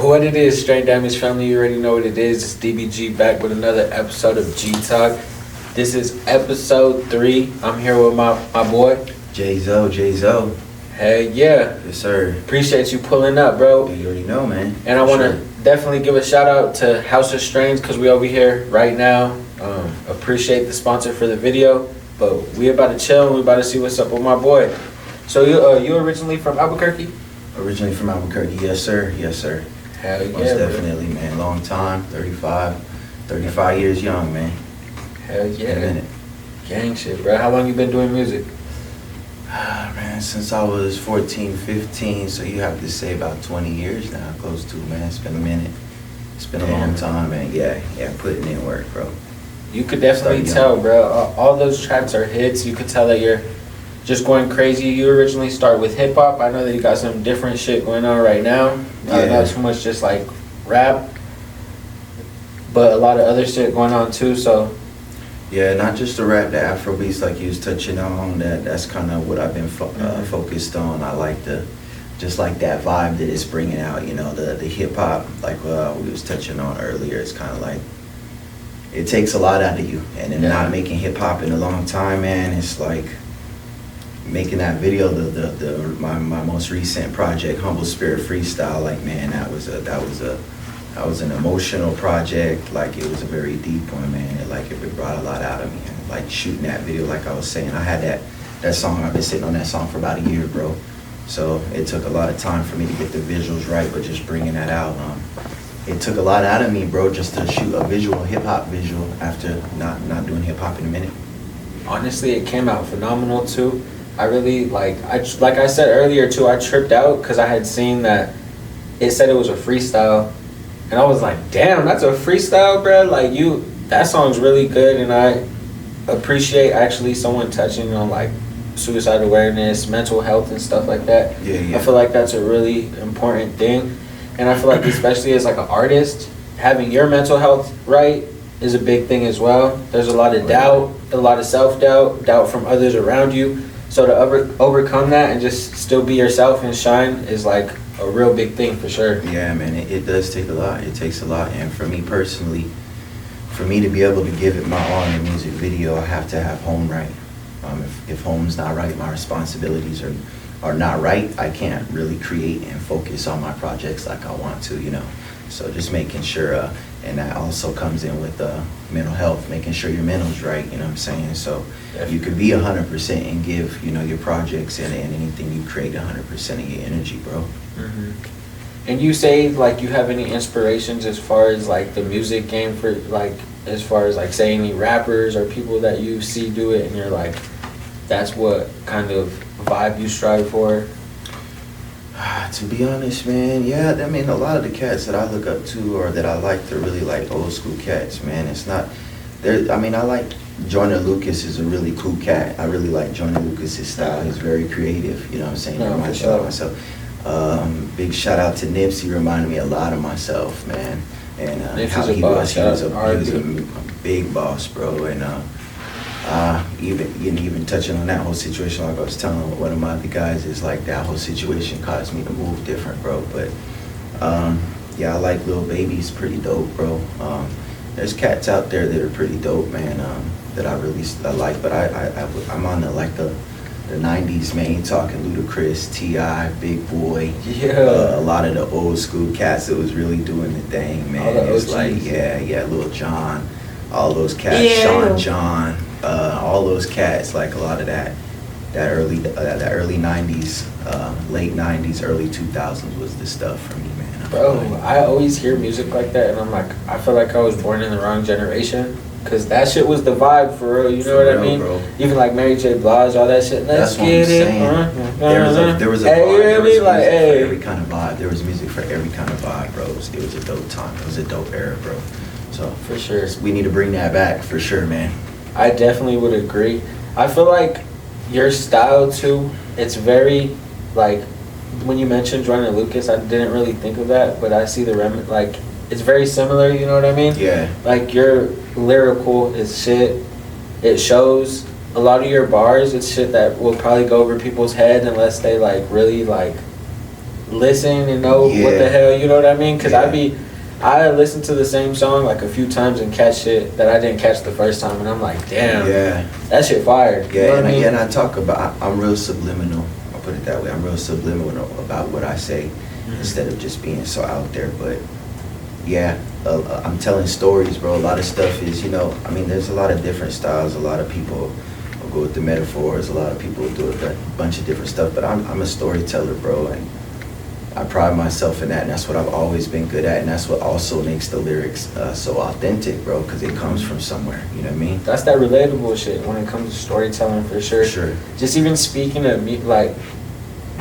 What it is, Strain Damage family, you already know what it is. It's DBG back with another episode of G Talk. This is episode 3. I'm here with my boy. J-Zo. Hey, yeah. Yes, sir. Appreciate you pulling up, bro. You already know, man. And I want to definitely give a shout out to House of Strains because we over here right now. Appreciate the sponsor for the video. But we about to chill and we about to see what's up with my boy. So you originally from Albuquerque? Originally from Albuquerque, yes, sir. Yes, sir. Hell yeah, most definitely, bro. Man. Long time, 35 years young, man. Hell yeah. In a minute. Gang shit, bro. How long you been doing music? Man, since I was 14, 15, so you have to say about 20 years now, close to, man. It's been a minute. It's been a long time, man. Yeah, putting in work, bro. You could definitely tell, bro. All those tracks are hits. You could tell that you're just going crazy. You originally start with hip hop. I know that you got some different shit going on right now. Not too much just like rap, but a lot of other shit going on too. So yeah, not just the rap, the Afro beats like you was touching on. That's kind of what I've been focused on. I like just like that vibe that it's bringing out. You know, the hip hop like we was touching on earlier. It's kind of like it takes a lot out of you, and then not making hip hop in a long time, man. It's like making that video, my most recent project, Humble Spirit Freestyle. Like, man, that was an emotional project. Like, it was a very deep one, man. It brought a lot out of me. And like shooting that video, like I was saying, I had that song. I've been sitting on that song for about a year, bro. So it took a lot of time for me to get the visuals right, but just bringing that out, it took a lot out of me, bro, just to shoot a hip hop visual after not doing hip hop in a minute. Honestly, it came out phenomenal too. I really like I said earlier too, I tripped out because I had seen that it said it was a freestyle, and I was like, damn, that's a freestyle, bro. Like, that song's really good, and I appreciate actually someone touching on like suicide awareness, mental health, and stuff like that. Yeah. I feel like that's a really important thing, and I feel like especially as like an artist, having your mental health right is a big thing as well. There's a lot of doubt, a lot of self-doubt, doubt from others around you. So to overcome that and just still be yourself and shine is like a real big thing for sure. Yeah, man, it does take a lot. It takes a lot. And for me personally, for me to be able to give it my all in a music video, I have to have home right. If home's not right, my responsibilities are not right, I can't really create and focus on my projects like I want to, you know. So just making sure, and that also comes in with mental health, making sure your mental's right, you know what I'm saying? So you could be 100% and give, you know, your projects and anything you create 100% of your energy, bro. Mm-hmm. And you say, like, you have any inspirations as far as, like, the music game for, like, as far as, like, say, any rappers or people that you see do it and you're like, that's what kind of vibe you strive for? To be honest, man, yeah, I mean, a lot of the cats that I look up to or that I like, they're really like old school cats, man. It's not, I mean, I like Joyner Lucas is a really cool cat. I really like Joyner Lucas's style. He's very creative, you know what I'm saying? No, I shout out myself. Big shout out to Nipsey, reminded me a lot of myself, man. And how he was a big boss, bro. And even touching on that whole situation, like I was telling one of my other guys, is like that whole situation caused me to move different, bro. But yeah, I like Lil Baby's pretty dope, bro. There's cats out there that are pretty dope, man, that I like. But I'm on the 90s, man. Talking Ludacris, T.I., Big Boy, a lot of the old school cats that was really doing the thing, man. It's like Lil Jon, all those cats, Sean John. All those cats, like a lot of that early 90s, late 90s, early 2000s was the stuff for me, man. Bro, I always hear music like that and I'm like, I feel like I was born in the wrong generation because that shit was the vibe for real, you know what I mean? Bro. Even like Mary J. Blige, all that shit, let's get it. There was a vibe, there was music for every kind of vibe. There was music for every kind of vibe, bro. It was a dope time. It was a dope era, bro. So for sure. We need to bring that back, for sure, man. I definitely would agree. I feel like your style too, it's very, like, when you mentioned Joyner Lucas, I didn't really think of that, but I see like, it's very similar, you know what I mean? Yeah. Like, you're lyrical as shit. It shows. A lot of your bars, it's shit that will probably go over people's head unless they, like, really, like, listen and know what the hell, you know what I mean? Because I listen to the same song like a few times and catch shit that I didn't catch the first time, and I'm like, damn, that shit fire. Yeah, you know what I mean? And I talk about, I'm real subliminal. I'll put it that way. I'm real subliminal about what I say instead of just being so out there. But yeah, I'm telling stories, bro. A lot of stuff is, you know, I mean, there's a lot of different styles. A lot of people will go with the metaphors. A lot of people will do a bunch of different stuff. But I'm a storyteller, bro, and I pride myself in that, and that's what I've always been good at, and that's what also makes the lyrics so authentic, bro, because it comes from somewhere, you know what I mean? That's that relatable shit when it comes to storytelling, for sure. Sure. Just even speaking of me, like,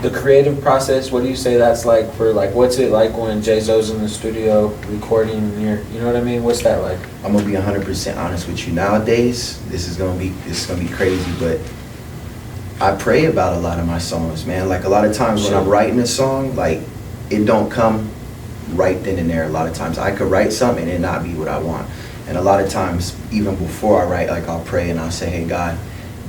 the creative process, what do you say that's like for, like, what's it like when J-Zo's in the studio recording and you know what I mean? What's that like? I'm gonna be 100% honest with you. Nowadays, this is gonna be crazy, but I pray about a lot of my songs, man. Like, a lot of times when I'm writing a song, like, it don't come right then and there. A lot of times I could write something and it not be what I want. And a lot of times, even before I write, like, I'll pray and I'll say, hey, God,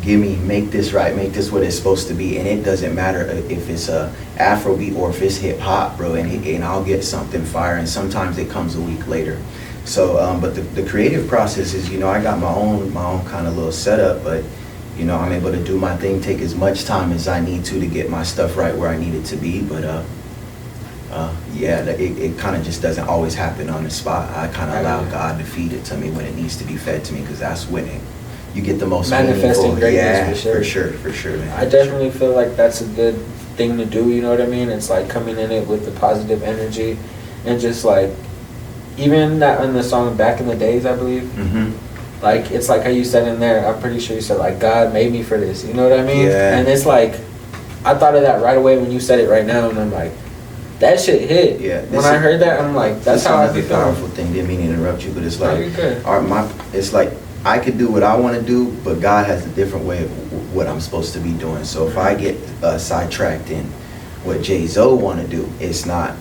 make this right, make this what it's supposed to be. And it doesn't matter if it's a Afrobeat or if it's hip hop, bro, and I'll get something fire. And sometimes it comes a week later. So, but the creative process is, you know, I got my own kind of little setup, but you know, I'm able to do my thing, take as much time as I need to get my stuff right where I need it to be. But it kind of just doesn't always happen on the spot. I kind of allow God to feed it to me when it needs to be fed to me, because that's when you get the most manifesting greatness. For sure, man. I definitely feel like that's a good thing to do. You know what I mean? It's like coming in it with the positive energy, and just like even that in the song Back in the Days, I believe. Mm-hmm. Like, it's like how you said in there, I'm pretty sure you said, like, God made me for this. You know what I mean? Yeah. And it's like, I thought of that right away when you said it right now, and I'm like, that shit hit. Yeah. When I heard that, I'm like, that's how I feel. It's a powerful thing. Didn't mean to interrupt you, but it's like, no, it's like, I could do what I want to do, but God has a different way of what I'm supposed to be doing. So if I get sidetracked in what J-Zo want to do, it's not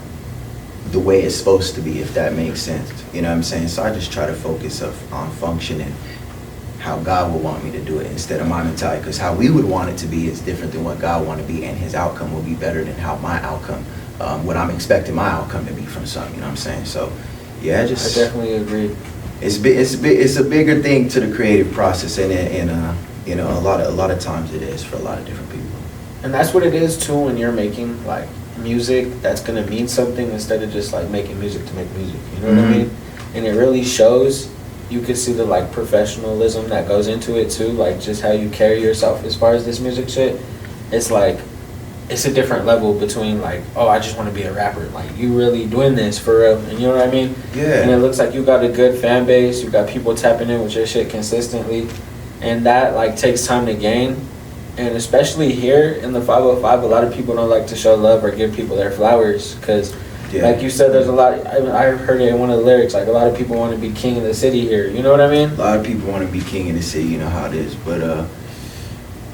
the way it's supposed to be, if that makes sense. You know what I'm saying? So I just try to focus on functioning how God would want me to do it instead of my mentality, because how we would want it to be is different than what God want to be, and his outcome will be better than how my outcome, what I'm expecting my outcome to be from something, you know what I'm saying? So yeah, I definitely agree. It's a bigger thing to the creative process, and you know, a lot of times it is for a lot of different people. And that's what it is too when you're making like music that's gonna mean something, instead of just like making music to make music, you know what I mean? And it really shows. You can see the like professionalism that goes into it too, like just how you carry yourself as far as this music shit. It's like, it's a different level between like, oh, I just want to be a rapper. Like, you really doing this for real, and you know what I mean? Yeah. And it looks like you got a good fan base. You got people tapping in with your shit consistently, and that like takes time to gain. And especially here in the 505, a lot of people don't like to show love or give people their flowers, because like you said, there's a lot. I heard it in one of the lyrics, like a lot of people want to be king of the city here. You know what I mean? A lot of people want to be king of the city, you know how it is. But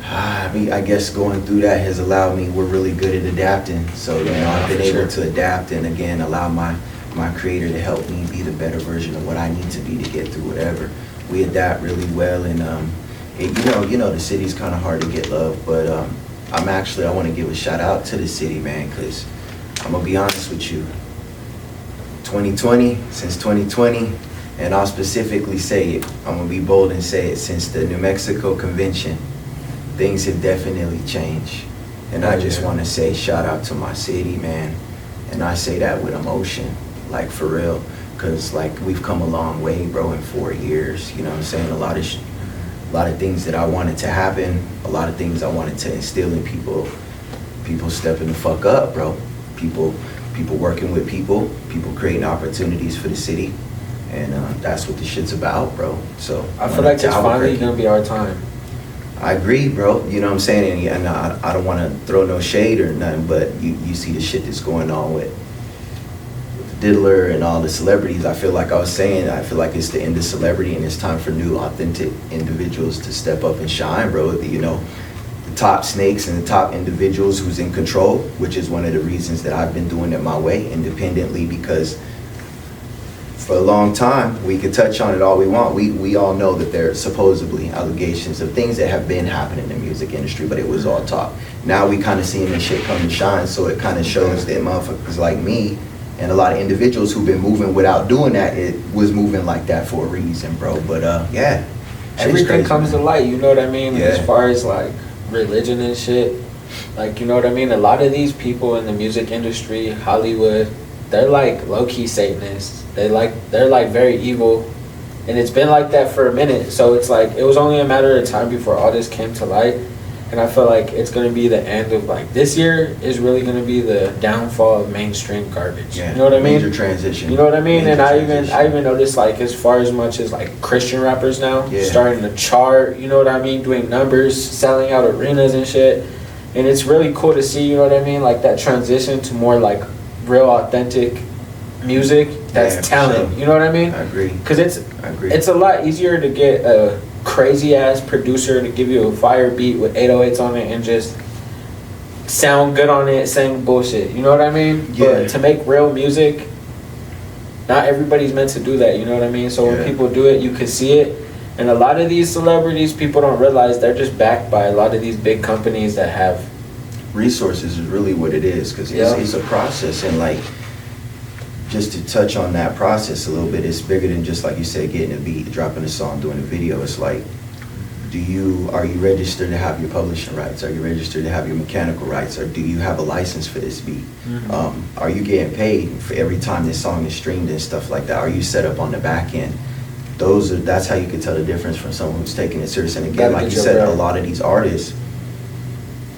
I mean, I guess going through that has allowed me, we're really good at adapting. So, you know, I've been able to adapt and, again, allow my creator to help me be the better version of what I need to be to get through whatever. We adapt really well, and you know, the city's kind of hard to get love, but I want to give a shout out to the city, man, because I'm going to be honest with you. 2020, since 2020, and I'll specifically say it, I'm going to be bold and say it, since the New Mexico convention, things have definitely changed. And I just want to say shout out to my city, man. And I say that with emotion, like for real. Because like we've come a long way, bro, in 4 years. You know what I'm saying? A lot of things that I wanted to happen, a lot of things I wanted to instill in people. People stepping the fuck up, bro. People working with people creating opportunities for the city. And that's what this shit's about, bro. So I feel like it's finally gonna be our time. I agree, bro. You know what I'm saying? And I don't want to throw no shade or nothing, but you see the shit that's going on with Diddler and all the celebrities. I feel like I was saying, I feel like it's the end of celebrity, and it's time for new, authentic individuals to step up and shine, bro. You know, the top snakes and the top individuals who's in control, which is one of the reasons that I've been doing it my way, independently, because for a long time, we could touch on it all we want. We all know that there are supposedly allegations of things that have been happening in the music industry, but it was all talk. Now we kind of seeing this shit come to shine, so it kind of shows that motherfuckers like me and a lot of individuals who've been moving without doing that, it was moving like that for a reason, bro. But yeah, everything crazy, comes to light, you know what I mean? Yeah. As far as like religion and shit, like, you know what I mean? A lot of these people in the music industry, Hollywood, they're like low-key Satanists. They're like very evil, and it's been like that for a minute. So it's like it was only a matter of time before all this came to light. And I feel like it's going to be the end of, like, this year is really going to be the downfall of mainstream garbage. Yeah, you know what I mean? Major transition. You know what I mean? Major And I even noticed, like, as far as much as, like, Christian rappers now Yeah. starting to chart, you know what I mean? Doing numbers, selling out arenas and shit. And it's really cool to see, you know what I mean? Like, that transition to more, like, real authentic music that's Yeah, for talent. sure. You know what I mean? I agree. Because I agree. it's a lot easier to get a crazy ass producer to give you a fire beat with 808s on it and just sound good on it, saying bullshit. You know what I mean? Yeah. But to make real music, not everybody's meant to do that. You know what I mean? So Yeah. when people do it, you can see it. And a lot of these celebrities, people don't realize they're just backed by a lot of these big companies that have Resources is really what it is, because Yeah. it's a process, and like, just to touch on that process a little bit, it's bigger than just, like you said, getting a beat, dropping a song, doing a video. It's like, are you registered to have your publishing rights? Are you registered to have your mechanical rights? Or do you have a license for this beat? Are you getting paid for every time this song is streamed and stuff like that? Are you set up on the back end? That's how you can tell the difference from someone who's taking it serious. And again, like you said, a lot of these artists,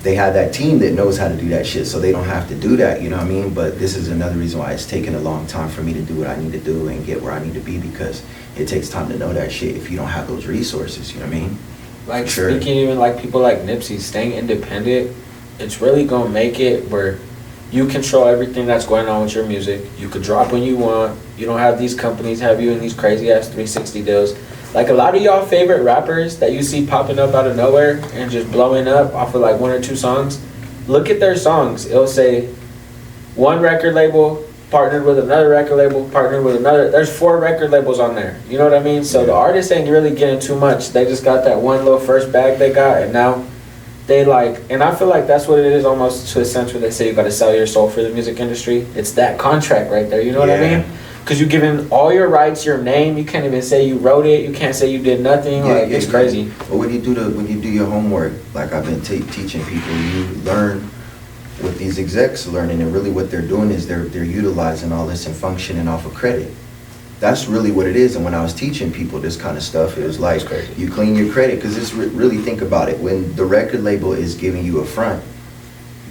they have that team that knows how to do that shit, so they don't have to do that, you know what I mean? But this is another reason why it's taken a long time for me to do what I need to do and get where I need to be, because it takes time to know that shit if you don't have those resources, you know what I mean? Like, Sure. speaking even like people like Nipsey, staying independent, it's really gonna make it where you control everything that's going on with your music. You could drop when you want. You don't have these companies have you in these crazy ass 360 deals. Like, a lot of y'all favorite rappers that you see popping up out of nowhere and just blowing up off of like one or two songs, look at their songs. It'll say one record label partnered with another record label, partnered with another. There's 4 record labels on there. You know what I mean? So the artists ain't really getting too much. They just got that one little first bag they got, and now they like, and I feel like that's what it is almost to a sense where they say you got to sell your soul for the music industry. It's that contract right there. You know what I mean? Because you're giving all your rights, your name. You can't even say you wrote it. You can't say you did nothing. It's crazy. But when you do your homework, like I've been teaching people, you learn what these execs are learning, and really what they're doing is they're utilizing all this and functioning off of credit. That's really what it is. And when I was teaching people this kind of stuff, it was like, you clean your credit, because it's really, think about it. When the record label is giving you a front,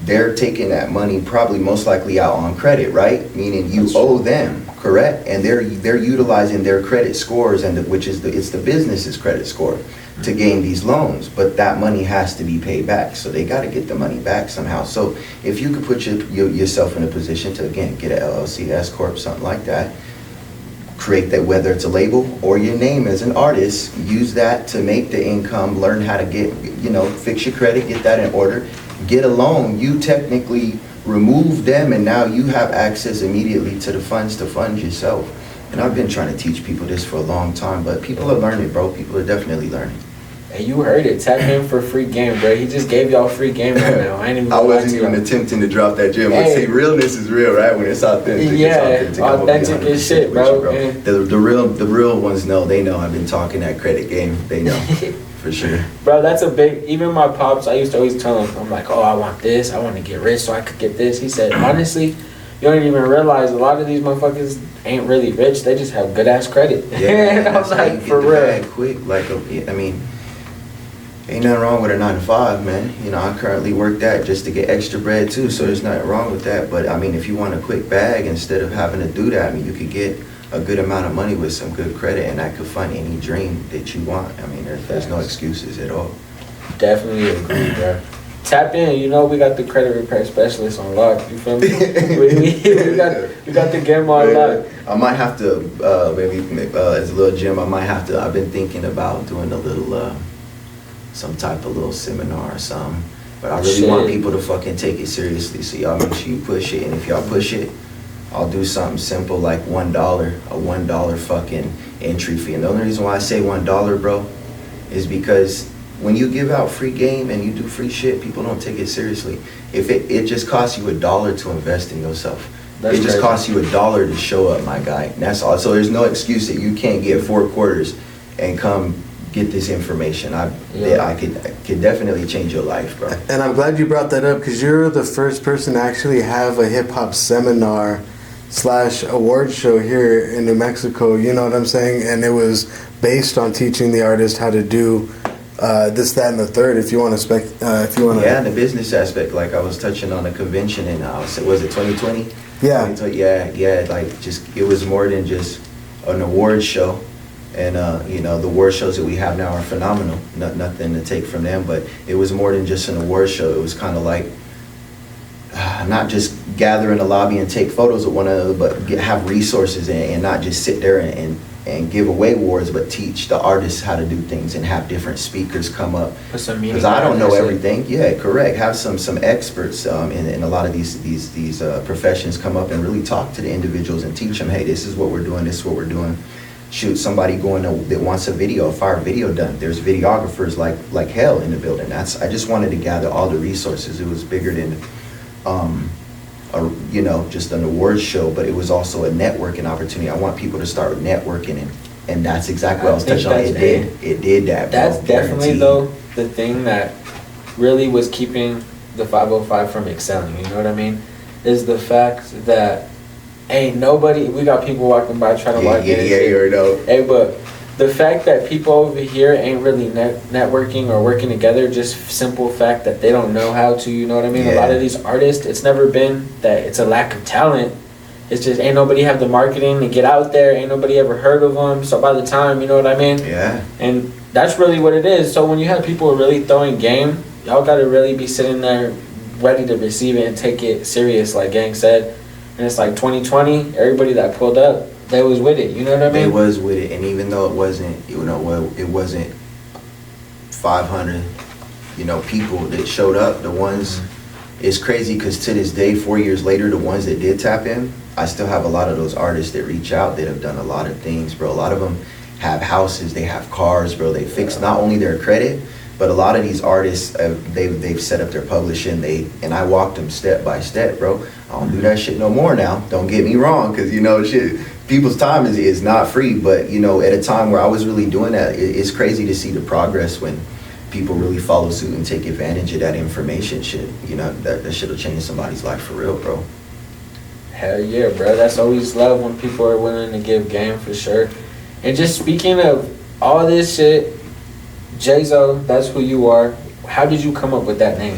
they're taking that money probably most likely out on credit, right? Meaning you owe them, correct? And they're utilizing their credit scores, and it's the business's credit score to gain these loans, but that money has to be paid back. So they got to get the money back somehow. So if you could put yourself in a position to, again, get an LLC, S Corp, something like that, create that, whether it's a label or your name as an artist, use that to make the income, learn how to get, fix your credit, get that in order, get a loan. You technically remove them, and now you have access immediately to the funds to fund yourself. And I've been trying to teach people this for a long time, but people are learning, bro. People are definitely learning. And you heard it. Tap in for free game, bro. He just gave y'all free game right now. I wasn't even attempting to drop that gem. But see, realness is real, right? When it's authentic, it's authentic as shit, bro. The real ones know. They know I've been talking that credit game. They know. For sure. Bro, that's a big, even my pops, I used to always tell him, I'm like, oh, I want this. I want to get rich so I could get this. He said, honestly, you don't even realize a lot of these motherfuckers ain't really rich. They just have good ass credit. Yeah, and I was like, for real. Quick, like, I mean, ain't nothing wrong with a 9 to 5, man. I currently work that just to get extra bread too, so there's nothing wrong with that. But I mean, if you want a quick bag, instead of having to do that, I mean, you could get a good amount of money with some good credit, and that could fund any dream that you want. I mean, there's no excuses at all. Definitely agree, bro. Tap in, we got the credit repair specialist on lock. You feel me? we got the game on lock. I might have to maybe as a little gym. I've been thinking about doing a little some type of little seminar or something. But I really want people to fucking take it seriously. So y'all make sure you push it, and if y'all push it, I'll do something simple like $1, a $1 fucking entry fee. And the only reason why I say $1, bro, is because when you give out free game and you do free shit, people don't take it seriously. If it just costs you $1 to invest in yourself. It just costs you $1 to show up, my guy. And that's all. So there's no excuse that you can't get 4 quarters and come get this information. I could definitely change your life, bro. And I'm glad you brought that up, because you're the first person to actually have a hip hop seminar / award show here in New Mexico. You know what I'm saying? And it was based on teaching the artist how to do this, that, and the third. If you want to Yeah, and the business aspect, like I was touching on the convention, and was it 2020? Yeah. Yeah. Like, just it was more than just an award show. And the award shows that we have now are phenomenal. Nothing to take from them, but it was more than just an award show. It was kind of like not just gather in the lobby and take photos with one another, but have resources and not just sit there and give away awards, but teach the artists how to do things and have different speakers come up. Because I don't know everything. Yeah, correct. Have some experts in a lot of these professions come up and really talk to the individuals and teach them, hey, this is what we're doing. This is what we're doing. Shoot, somebody that wants a fire video done. There's videographers like hell in the building. I just wanted to gather all the resources. It was bigger than just an award show, but it was also a networking opportunity. I want people to start networking, and that's exactly what I was touching on. It did that. That's definitely, though, the thing that really was keeping the 505 from excelling, you know what I mean? Is the fact that ain't nobody, we got people walking by trying to walk in. Yeah, you already know. Hey, but the fact that people over here ain't really networking or working together, just simple fact that they don't know how to, you know what I mean? Yeah. A lot of these artists, it's never been that it's a lack of talent. It's just ain't nobody have the marketing to get out there. Ain't nobody ever heard of them. So by the time, you know what I mean? Yeah. And that's really what it is. So when you have people really throwing game, y'all got to really be sitting there ready to receive it and take it serious, like Gang said. And it's like 2020, everybody that pulled up, they was with it, you know what I mean? They was with it, and even though it wasn't 500, people that showed up, the ones, it's crazy because to this day, 4 years later, the ones that did tap in, I still have a lot of those artists that reach out that have done a lot of things, bro. A lot of them have houses, they have cars, bro. They fix not only their credit, but a lot of these artists, they've set up their publishing. And I walked them step by step, bro. I don't do that shit no more now. Don't get me wrong, because shit, people's time is not free. But at a time where I was really doing that, it's crazy to see the progress when people really follow suit and take advantage of that information. Shit, that shit will change somebody's life for real, bro. Hell yeah, bro. That's always love when people are willing to give game, for sure. And just speaking of all this shit, J-Zo, that's who you are. How did you come up with that name?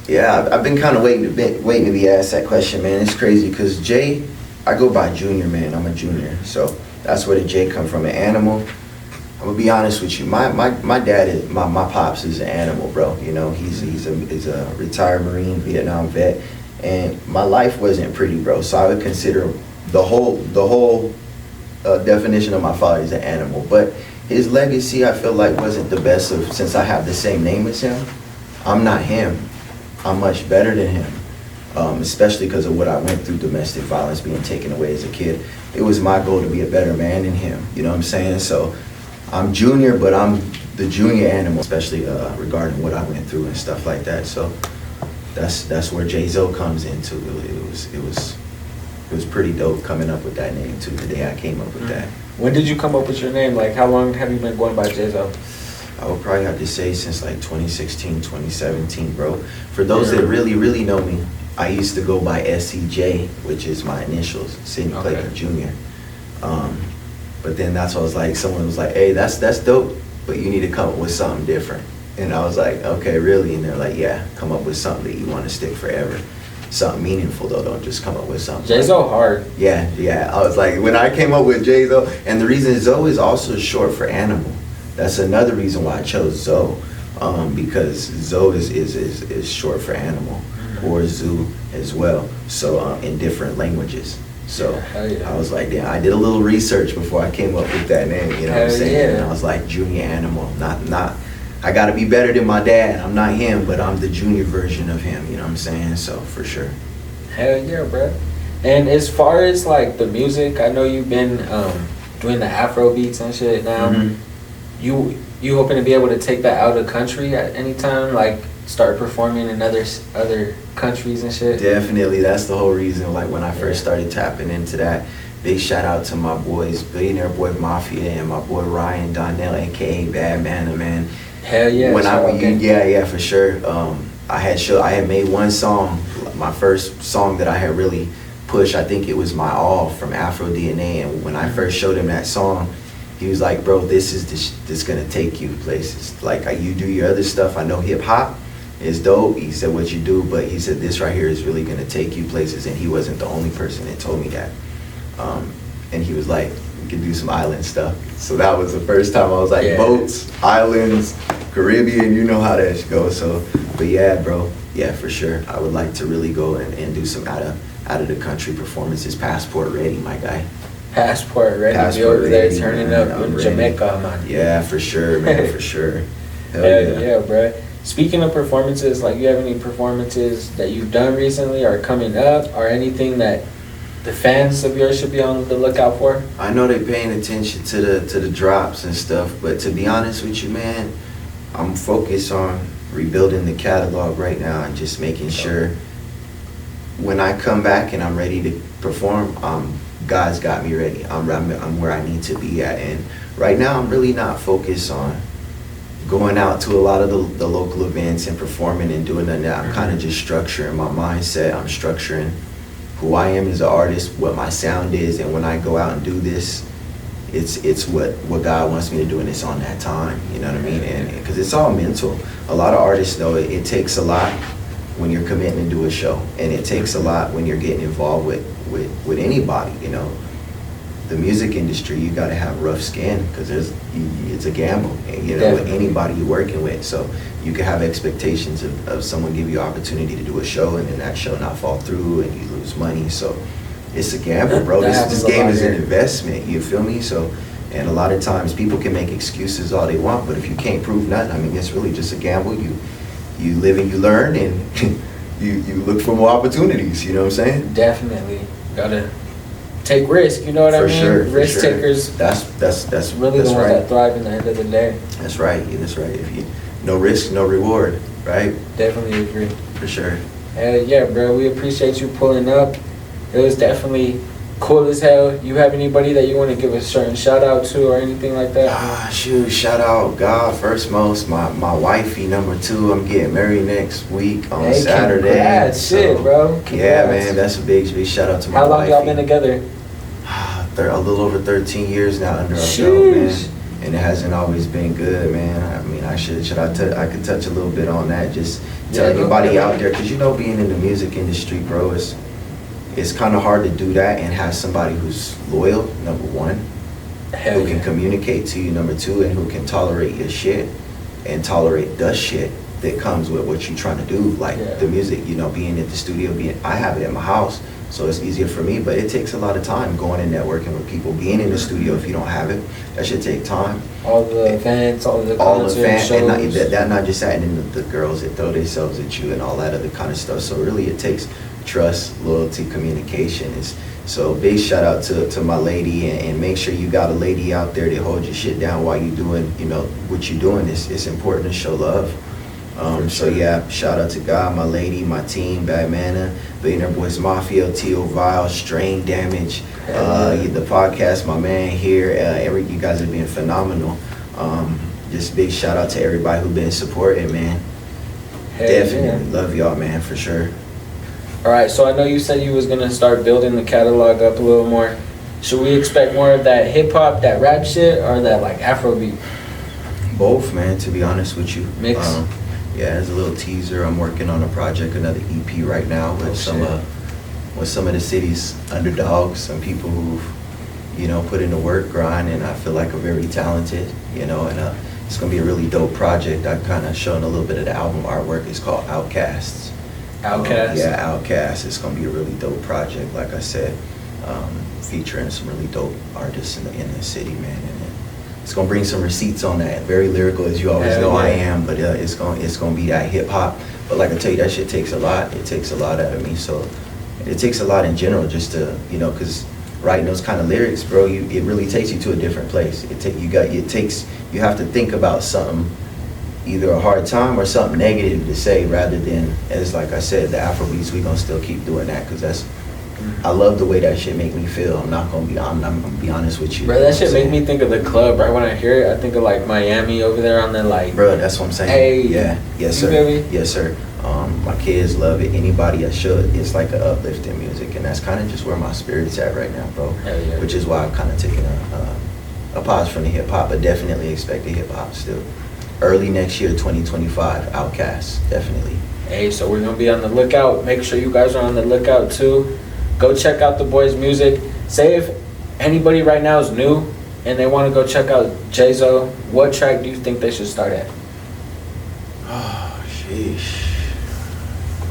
I've been kind of waiting to be asked that question, man. It's crazy because Jay, I go by Junior, man. I'm a junior, so that's where the J come from. An animal. I'm gonna be honest with you. My dad my pops is an animal, bro. He's a retired Marine, Vietnam vet, and my life wasn't pretty, bro. So I would consider the whole definition of my father is an animal, but his legacy, I feel like, wasn't the best since I have the same name as him. I'm not him. I'm much better than him, especially because of what I went through, domestic violence, being taken away as a kid. It was my goal to be a better man than him. You know what I'm saying? So I'm junior, but I'm the junior animal, especially regarding what I went through and stuff like that. So that's where J-Zo comes into. It was pretty dope coming up with that name too, the day I came up with that. When did you come up with your name? Like, how long have you been going by J-Zo? I would probably have to say since like 2016, 2017, bro. For those that really, really know me, I used to go by SCJ, which is my initials, Sidney Clayton Jr. But then that's what I was like, someone was like, hey, that's dope, but you need to come up with something different. And I was like, okay, really? And they're like, yeah, come up with something that you want to stick forever. Something meaningful, though. Don't just come up with something. J-Zo hard. Yeah. I was like, when I came up with J-Zo, and the reason Zo is also short for animal. That's another reason why I chose Zo, because Zo is short for animal, or zoo as well. So in different languages. So I was like, damn, I did a little research before I came up with that name. You know what I'm saying? Yeah. And I was like, junior animal, not. I gotta be better than my dad. I'm not him, but I'm the junior version of him. You know what I'm saying? So for sure. Hell yeah, bro. And as far as like the music, I know you've been doing the Afro beats and shit now. You hoping to be able to take that out of the country at any time, like start performing in other countries and shit? Definitely, that's the whole reason. Like when I first started tapping into that, big shout out to my boys, Billionaire Boy Mafia, and my boy Ryan Donnell, aka Bad Man, man. Hell yeah. Yeah, for sure. I had made one song, my first song that I had really pushed. I think it was My All from Afro DNA, and when I first showed him that song, he was like, "Bro, this is this gonna take you places. Like you do your other stuff. I know hip hop is dope." He said, "What you do," but he said, "This right here is really gonna take you places." And he wasn't the only person that told me that. And he was like, "We could do some island stuff." So that was the first time I was like, boats, islands, Caribbean. You know how that goes. So, but yeah, bro, yeah, for sure. I would like to really go and do some out of the country performances. Passport ready, my guy. Passport ready. Be over there turning up in Jamaica, man. Yeah, for sure, man, for sure. Hell yeah, bro. Speaking of performances, like you have any performances that you've done recently or coming up, or anything that the fans of yours should be on the lookout for? I know they're paying attention to the drops and stuff, but to be honest with you, man, I'm focused on rebuilding the catalog right now and just making sure when I come back and I'm ready to perform, God's got me ready. I'm where I need to be at. And right now, I'm really not focused on going out to a lot of the local events and performing and doing that. I'm kind of just structuring my mindset. I'm structuring who I am as an artist, what my sound is, and when I go out and do this, it's what God wants me to do, and it's on that time. You know what I mean? And because it's all mental. A lot of artists know it takes a lot when you're committing to do a show, and it takes a lot when you're getting involved with anybody. You know, the music industry, you got to have rough skin because it's a gamble, you know, with anybody you're working with. So you can have expectations of someone give you opportunity to do a show, and then that show not fall through and you lose money. So it's a gamble, bro. This game is an investment, you feel me? So, and a lot of times people can make excuses all they want, but if you can't prove nothing, I mean, it's really just a gamble. You live and you learn, and you look for more opportunities, you know what I'm saying? Definitely. Gotta take risk, you know what I mean? Sure, risk takers. That's really that's the ones that thrive in the end of the day. That's right. If you no risk, no reward, right? Definitely agree. For sure. Yeah, bro. We appreciate you pulling up. It was definitely cool as hell. You have anybody that you want to give a certain shout out to or anything like that? Shoot, shout out God first most, my wifey number 2. I'm getting married next week on Saturday. Congrats, shit, bro. Congrats. Yeah, man, that's a big shout out to my wifey. How long wifey. y'all been together? A little over 13 years now under our belt, man. And it hasn't always been good, man. I mean, I could touch a little bit on that. Just tell anybody out there, because you know, being in the music industry, bro, it's kind of hard to do that and have somebody who's loyal, number 1, who can communicate to you, number 2, and who can tolerate your shit and tolerate the shit that comes with what you're trying to do, like the music, you know, being at the studio, I have it at my house, so it's easier for me, but it takes a lot of time going and networking with people, being in the studio. If you don't have it, that should take time. All the events, all the concerts, and not just adding the girls that throw themselves at you and all that other kind of stuff. So really it takes trust, loyalty, communication. So big shout out to my lady, and make sure you got a lady out there that hold your shit down while you doing, you know, what you're doing. It's important to show love. So yeah, shout out to God, my lady, my team, Bad Mana, Billionaire Boys Mafia, T.O. Vile, Strain Damage, the podcast, my man here, you guys have been phenomenal. Just big shout out to everybody who been supporting, man. Definitely love y'all, man, for sure. All right, so I know you said you was gonna start building the catalog up a little more. Should we expect more of that hip hop, that rap shit, or that like Afrobeat? Both, man, to be honest with you. Mix. Yeah, as a little teaser, I'm working on a project, another EP right now with some of the city's underdogs, some people who've, you know, put in the work, grind, and I feel like are very talented, you know, and it's gonna be a really dope project. I've kind of shown a little bit of the album artwork. It's called Outcast. Outcast? Yeah, Outcast. It's gonna be a really dope project, like I said, featuring some really dope artists in the city, man. And it's gonna bring some receipts on that. Very lyrical, as you always know I am, but it's gonna be that hip hop. But like I tell you, that shit takes a lot. It takes a lot out of me. So It takes a lot in general just to, you know, because writing those kind of lyrics, bro, it really takes you to a different place. You have to think about something, either a hard time or something negative to say, rather than, as like I said, the Afrobeats, we gonna still keep doing that, because that's, I love the way that shit make me feel. I'm gonna be honest with you. Bro, that shit make me think of the club. Right when I hear it, I think of like Miami over there on the like. Bro, that's what I'm saying. Hey, yeah, yes sir, yes sir. My kids love it. Anybody that should, it's like a uplifting music, and that's kind of just where my spirit's at right now, bro. Hell yeah. Which is why I'm kind of taking a pause from the hip hop, but definitely expect the hip hop still. Early next year, 2025, Outcast, definitely. Hey, so we're gonna be on the lookout. Make sure you guys are on the lookout too. Go check out the boys' music. Say if anybody right now is new and they want to go check out Jay-Zo, what track do you think they should start at? Oh, sheesh.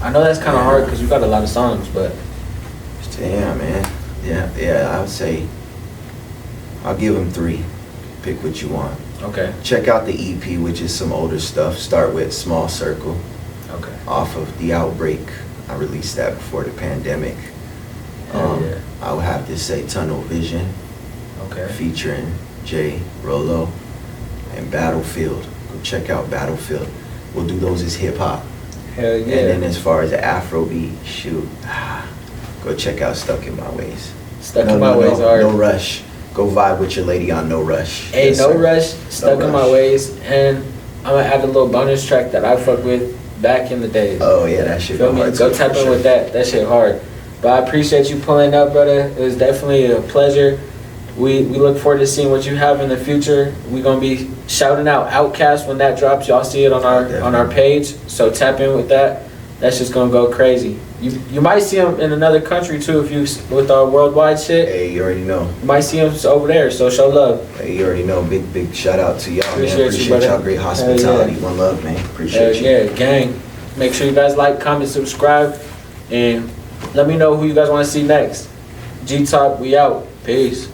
I know that's kind of hard because you got a lot of songs, but damn, man. Yeah, I would say I'll give them 3. Pick what you want. okay. Check out the EP, which is some older stuff. Start with Small Circle. Okay. Off of The Outbreak. I released that before the pandemic. Yeah. I would have to say Tunnel Vision. Okay. Featuring Jay Rolo and Battlefield. Go check out Battlefield. We'll do those as hip hop. Hell yeah. And then as far as the Afrobeat, shoot, go check out Stuck in My Ways. Stuck in My Ways are No Rush. Go vibe with your lady on No Rush. Hey, Yes, No sir. Rush, Stuck No in My Rush. Ways, and I'm gonna add a little bonus track that I fuck with back in the days. Oh yeah, that shit Feel go me? hard Go too, tap for in sure. with that. That shit hard. But I appreciate you pulling up, brother. It was definitely a pleasure. We look forward to seeing what you have in the future. We're gonna be shouting out Outcast when that drops. Y'all see it on our page. So tap in with that. That's just gonna go crazy. You might see them in another country too if you with our worldwide shit. Hey, you already know. You might see them over there. So show love. Hey, you already know. Big shout out to y'all, Appreciate man. you, Appreciate brother. y'all. Great Hell hospitality. yeah. One love, man. Appreciate you. Yeah, gang. Make sure you guys like, comment, subscribe, and let me know who you guys want to see next. G Talk, we out. Peace.